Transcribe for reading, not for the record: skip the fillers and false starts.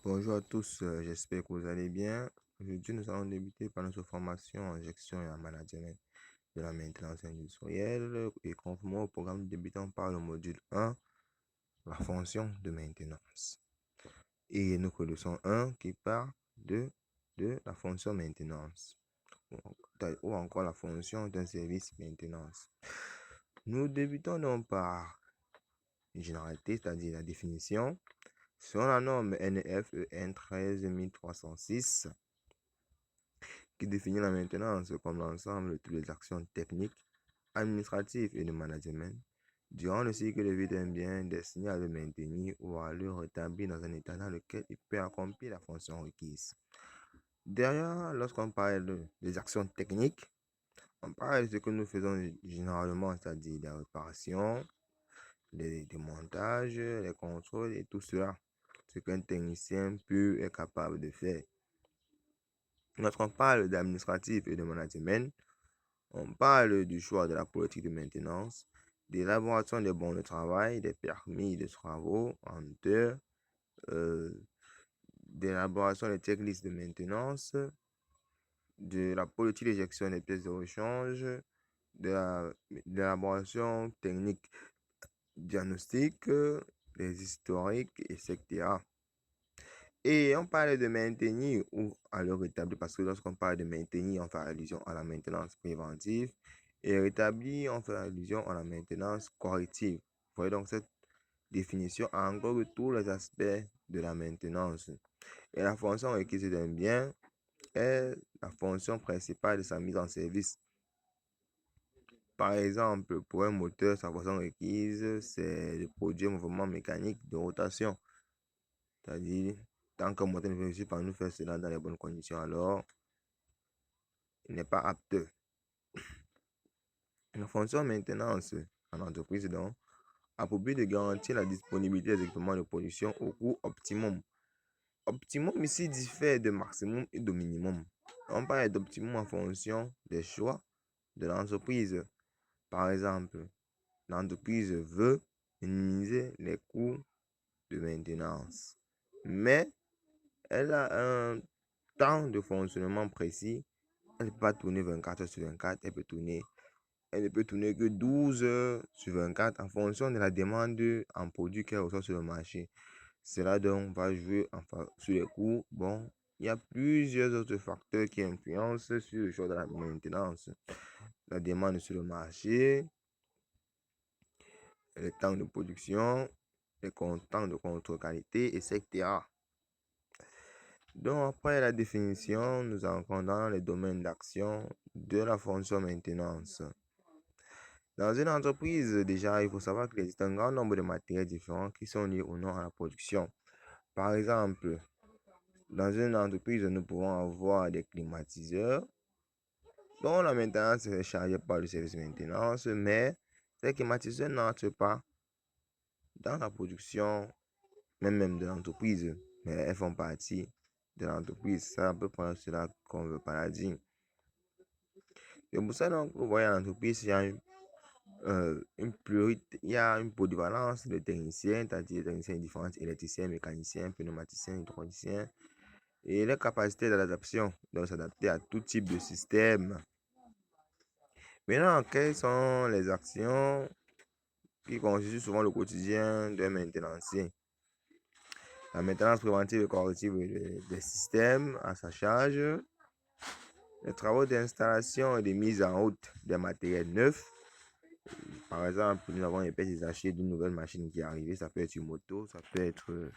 Bonjour à tous, j'espère que vous allez bien. Aujourd'hui, nous allons débuter par notre formation en gestion et en management de la maintenance industrielle. Et conformément au programme, nous débutons par le module 1, la fonction de maintenance. Et nous connaissons 1 qui part de la fonction maintenance ou encore la fonction d'un service maintenance. Nous débutons donc par une généralité, c'est-à-dire la définition. Selon la norme NFEN 13306, qui définit la maintenance comme l'ensemble de toutes les actions techniques, administratives et de management durant le cycle de vie d'un bien destiné à le maintenir ou à le rétablir dans un état dans lequel il peut accomplir la fonction requise. Derrière, lorsqu'on parle des actions techniques, on parle de ce que nous faisons généralement, c'est-à-dire la réparation, les démontages, les contrôles et tout cela, ce qu'un technicien peut être capable de faire. Lorsqu'on parle d'administratif et de management, on parle du choix de la politique de maintenance, de l'élaboration des bons de travail, des permis de travaux en heures, de l'élaboration des checklists de maintenance, de la politique de gestion des pièces de rechange, de l'élaboration technique diagnostique, des historiques, etc. Et on parle de maintenir ou à le rétablir, parce que lorsqu'on parle de maintenir, on fait allusion à la maintenance préventive, et rétablir, on fait allusion à la maintenance corrective. Vous voyez donc cette définition englobe tous les aspects de la maintenance. Et la fonction requise d'un bien est la fonction principale de sa mise en service. Par exemple, pour un moteur, sa fonction requise, c'est de produire un mouvement mécanique de rotation. C'est-à-dire, tant qu'un moteur ne réussit pas à nous faire cela dans les bonnes conditions, alors il n'est pas apte. La fonction maintenance en entreprise, donc, a pour but de garantir la disponibilité des équipements de production au coût optimum. Optimum ici diffère de maximum et de minimum. On parle d'optimum en fonction des choix de l'entreprise. Par exemple, l'entreprise veut minimiser les coûts de maintenance, mais elle a un temps de fonctionnement précis. Elle ne peut pas tourner 24 heures sur 24, elle ne peut tourner que 12 heures sur 24 en fonction de la demande en produits qu'elle reçoit sur le marché. Cela donc va jouer sur les coûts. Bon, il y a plusieurs autres facteurs qui influencent sur le choix de la maintenance. La demande sur le marché, le temps de production, les temps de contrôle qualité, etc. Donc, après la définition, nous entrons dans les domaines d'action de la fonction maintenance. Dans une entreprise, déjà, il faut savoir qu'il existe un grand nombre de matériels différents qui sont liés ou non à la production. Par exemple, dans une entreprise, nous pouvons avoir des climatiseurs dont la maintenance est chargée par le service maintenance, mais ces climatiseurs n'entrent pas dans la production, même de l'entreprise, mais elles font partie de l'entreprise. C'est à peu près cela qu'on veut par dire. Et pour ça, donc, vous voyez, l'entreprise, il y a une polyvalence de techniciens, c'est-à-dire techniciens différents, électriciens, mécaniciens, pneumaticiens, hydrauliciens, et les capacités d'adaptation, donc s'adapter à tout type de système. Maintenant, quelles sont les actions qui constituent souvent le quotidien d'un maintenancier? La maintenance préventive et corrective des systèmes à sa charge, les travaux d'installation et de mise en route des matériels neufs. Par exemple, nous avons les pièces détachées d'une nouvelle machine qui est arrivée. Ça peut être une moto, ça peut être